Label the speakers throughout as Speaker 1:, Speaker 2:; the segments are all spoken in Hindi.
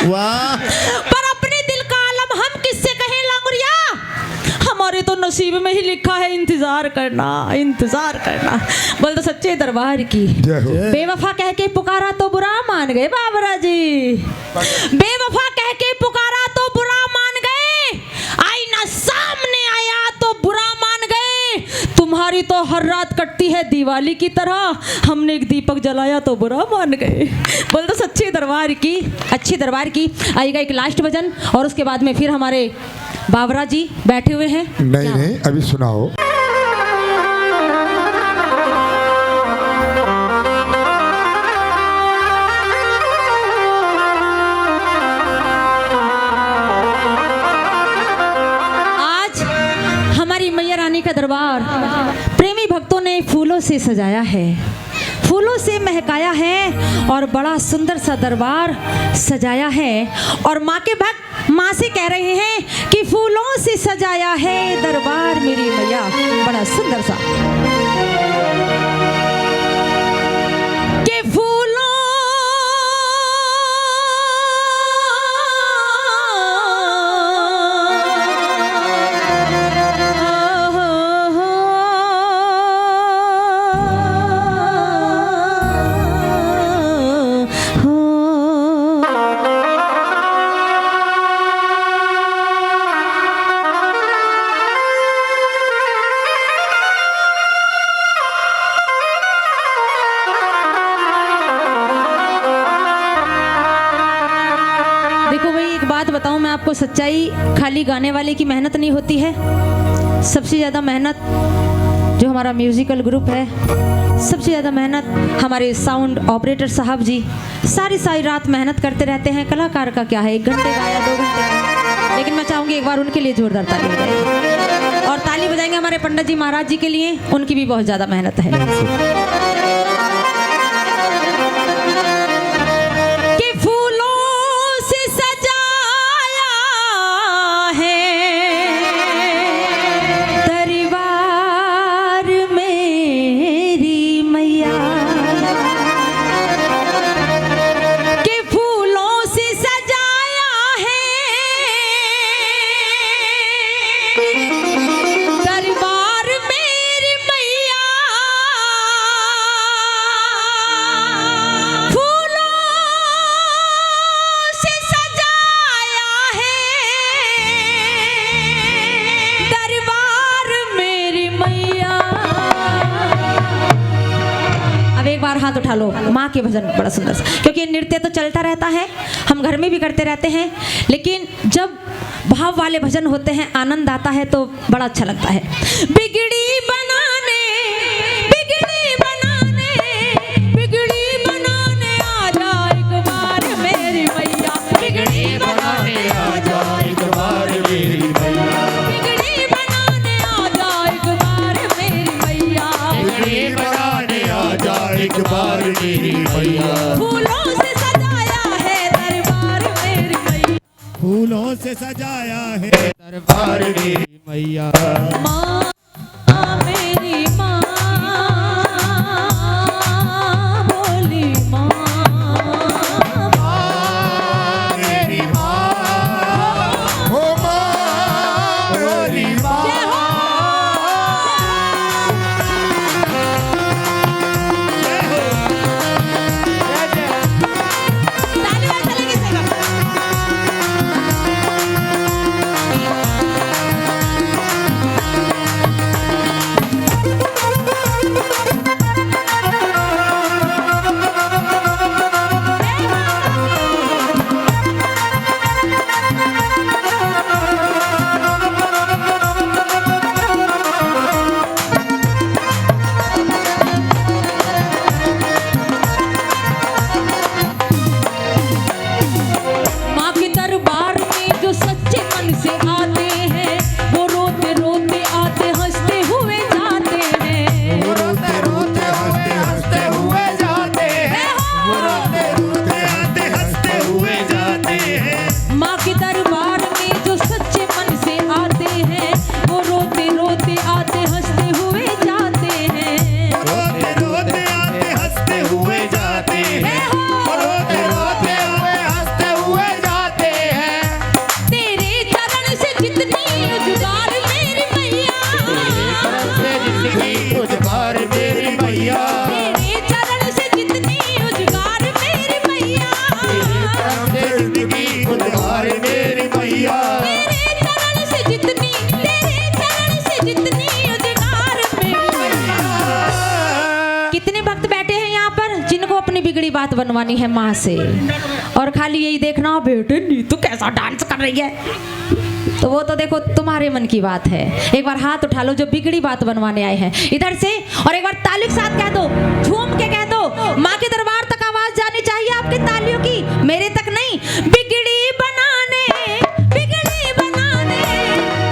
Speaker 1: वाह।
Speaker 2: पर अपने दिल का आलम हम किससे कहें लांगुरिया, हमारे तो नसीब में ही लिखा है इंतजार करना, इंतजार करना। बोल तो सच्चे दरबार की। बेवफा कह के पुकारा तो बुरा मान गए बाबरा जी, बेवफा कह के पुकारा तो बुरा मान गए, आईना सामने आया तो बुरा मान गए। तुम्हारी तो हर रात कटती है दिवाली की तरह, हमने एक दीपक जलाया तो बुरा मान गए। बोल तो सच्चे दरबार की, अच्छी दरबार की। आएगा एक लास्ट भजन और उसके बाद में फिर हमारे बाबरा जी बैठे हुए हैं।
Speaker 3: नहीं नहीं, अभी सुनाओ।
Speaker 2: आज हमारी मैया रानी का दरबार प्रेमी भक्तों ने फूलों से सजाया है, फूलों से महकाया है और बड़ा सुंदर सा दरबार सजाया है। और माँ के भक्त माँ से कह रहे हैं कि फूलों से सजाया है दरबार मेरी मैया, बड़ा सुंदर सा। के फूलों बताऊं मैं आपको सच्चाई, खाली गाने वाले की मेहनत नहीं होती है। सबसे ज़्यादा मेहनत जो हमारा म्यूजिकल ग्रुप है, सबसे ज़्यादा मेहनत हमारे साउंड ऑपरेटर साहब जी सारी रात मेहनत करते रहते हैं। कलाकार का क्या है, 1 घंटे गाया 2 घंटे गाया, लेकिन मैं चाहूँगी एक बार उनके लिए जोरदार ताली बजाएंगे और ताली बजाएंगे हमारे पंडित जी महाराज जी के लिए, उनकी भी बहुत ज़्यादा मेहनत है। हाथ उठा लो, माँ के भजन बड़ा सुंदर सा, क्योंकि नृत्य तो चलता रहता है, हम घर में भी करते रहते हैं, लेकिन जब भाव वाले भजन होते हैं आनंद आता है तो बड़ा अच्छा लगता है। बिगड़ी बनाने, बिगड़ी बनाने, बिगड़ी बनाने आ जा एक बार मेरी मैया, बिगड़ी बनाने आ जा एक बार मेरी मैया, बिगड़ी बनाने आ जा एक बार मेरी मैया, बिगड़ी बनाने आ जा एक बार मेरी मैया। फूलों से सजाया है दरबार मेरी मैया,
Speaker 1: फूलों से सजाया है दरबार मेरी मैया।
Speaker 2: माँ मेरी माँ बोली माँ,
Speaker 1: मेरी माँ, ओ माँ बोली माँ।
Speaker 2: बात बनवानी है माँ से और खाली यही देखना बेटे नीतू कैसा डांस कर रही है, तो वो तो देखो तुम्हारे मन की बात है। एक बार हाथ उठा लो जो बिगड़ी बात बनवाने आए हैं इधर से, और एक बार ताली के साथ कह दो, झूम के कह दो, माँ के दरबार तक आवाज जानी चाहिए आपकी तालियों की, मेरे तक नहीं। बिगड़ी बनाने, बिगड़ी बनाने,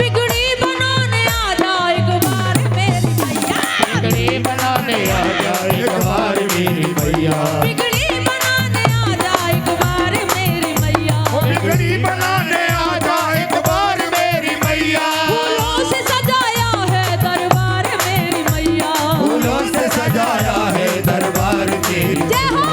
Speaker 2: बिगड़ी बनाने आ जा एक बार मेरी मैया,
Speaker 1: बिगड़ी बनाने आ जा एक बार मेरी मैया,
Speaker 2: बिगड़ी बनाने आ जा एक बार मेरी मैया,
Speaker 1: बिगड़ी बनाने आ जा एक बार मेरी मैया,
Speaker 2: फूलों से सजाया है दरबार मेरी मैया,
Speaker 1: फूलों से सजाया है दरबार तेरी।
Speaker 2: जय हो।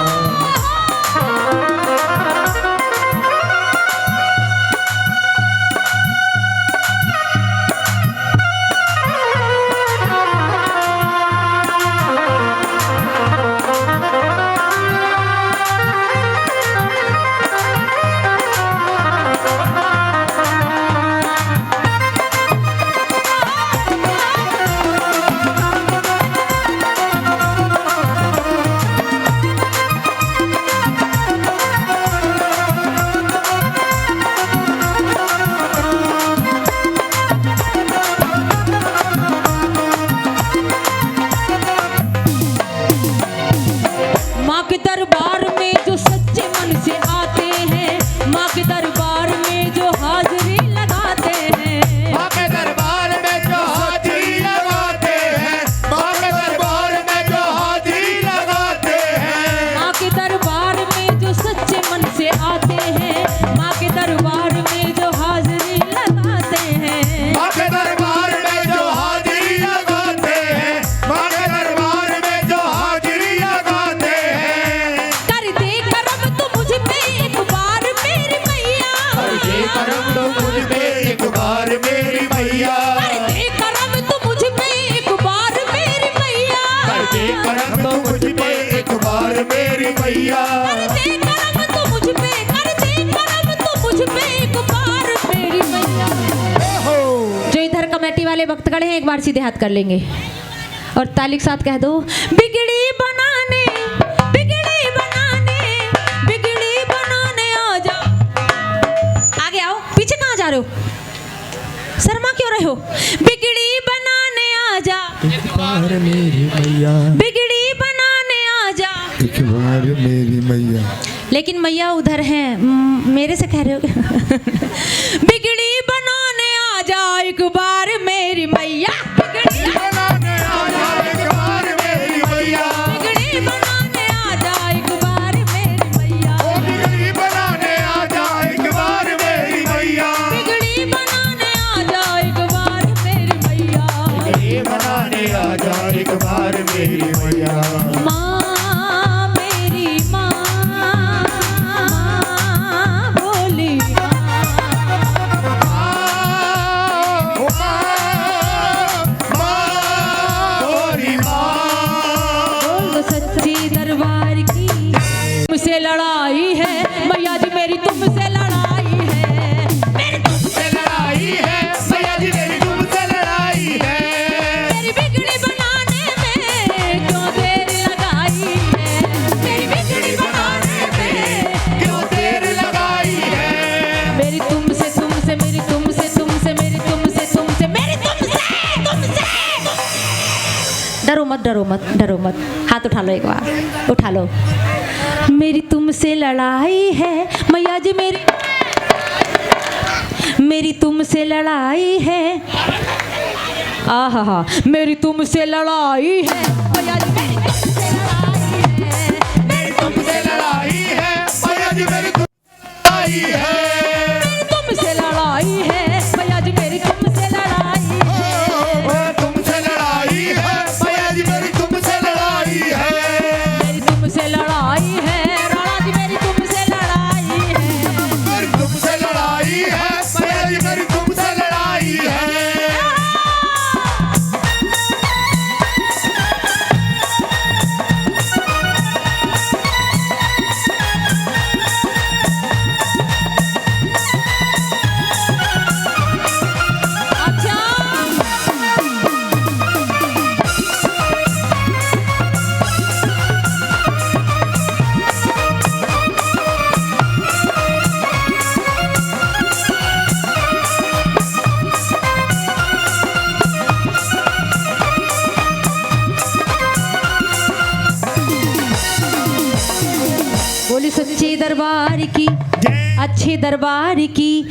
Speaker 2: माँ के दरबार में जो सच्चे मन से आते हैं, माँ के दरबार में जो हाजिरी लगाते हैं,
Speaker 1: माँ के दरबार में जो हाजिरी लगाते हैं, माँ के दरबार में जो हाजिरी लगाते हैं,
Speaker 2: माँ के दरबार में जो सच्चे मन से आते हैं, माँ के दरबार में जो हाजिरी लगाते हैं,
Speaker 1: माँ के दरबार में जो हाजिरी लगाते हैं, माँ के दरबार में जो हाजिरी लगाते हैं,
Speaker 2: कर दे करम तो मुझ पे एक बार मेरी मैया,
Speaker 1: कर दे करम तो मुझ पे एक बार मेरी मैया,
Speaker 2: कर दे करम तो मुझ पे एक बार मेरी मैया,
Speaker 1: कर दे करम तो मुझ पे एक बार मेरी मैया,
Speaker 2: कर दे करम तो मुझ पे, कर दे करम तो मुझ पे एक बार मेरी मैया। जो इधर कमेटी वाले भक्त खड़े हैं एक बार सीधे हाथ कर लेंगे और ताली के साथ कह दो, बिगड़ी बनाने, बिगड़ी बनाने, बिगड़ी बनाने आ जा। आगे आओ, पीछे कहाँ जा रहे हो, शर्मा क्यों रहे हो? बिगड़ी बनाने आ जा,
Speaker 3: एक बार मेरी मैया,
Speaker 2: बिगड़ी बनाने आ जा।
Speaker 3: एक बार मेरी मैया,
Speaker 2: लेकिन मैया उधर हैं, मेरे से कह रहे हो बिगड़ी बनाने आ जा एक बार मेरी मैया, बिगड़ी
Speaker 1: बनाने आ जा एक बार मेरी मैया,
Speaker 2: बिगड़ी बनाने आ जा एक बार मेरी मैया,
Speaker 1: ओ बिगड़ी बनाने आ जा एक बार मेरी मैया,
Speaker 2: बिगड़ी बनाने आ जा एक बार मेरी मैया।
Speaker 1: बिगड़ी बनाने आ जा एक बार मेरी मैया,
Speaker 2: माँ मेरी माँ, माँ भोली माँ,
Speaker 1: ओ माँ गोरी माँ,
Speaker 2: बोल सच्ची दरबार की तुमसे लड़ाई है मैया जी मेरी, तुमसे लड़ाई है मेरी,
Speaker 1: तुमसे लड़ाई है मैया जी मेरी, तुमसे लड़ाई है,
Speaker 2: मेरी बिगड़ी बनाने में क्यों देर लगाई है, मेरी बिगड़ी बनाने में
Speaker 1: क्यों देर लगाई है,
Speaker 2: मेरी तुमसे, तुमसे मेरी, तुमसे, तुमसे मेरी, तुमसे, तुमसे मेरी, तुमसे, तुमसे। डरो मत, डरो मत, डरो मत, हाथ उठा लो एक बार, उठा लो। मेरी तुमसे लड़ाई है मैया जी मेरी, मेरी तुमसे लड़ाई है, आहा हा, मेरी तुमसे लड़ाई है मैया जी मेरी, तुमसे लड़ाई है, मेरी
Speaker 1: तुमसे लड़ाई है मैया जी मेरी, तुमसे लड़ाई है,
Speaker 2: तुमसे लड़ाई है मैया जी मेरी, तुमसे लड़ाई है,
Speaker 1: ओ तुमसे लड़ाई है मैया जी मेरी, तुमसे लड़ाई है,
Speaker 2: मेरी तुमसे लड़ाई है राणा जी मेरी, तुमसे लड़ाई है,
Speaker 1: मेरी तुमसे लड़ाई है मैया जी मेरी, तुमसे लड़ाई है,
Speaker 2: दरबार की,
Speaker 1: जय
Speaker 2: अच्छे दरबार की।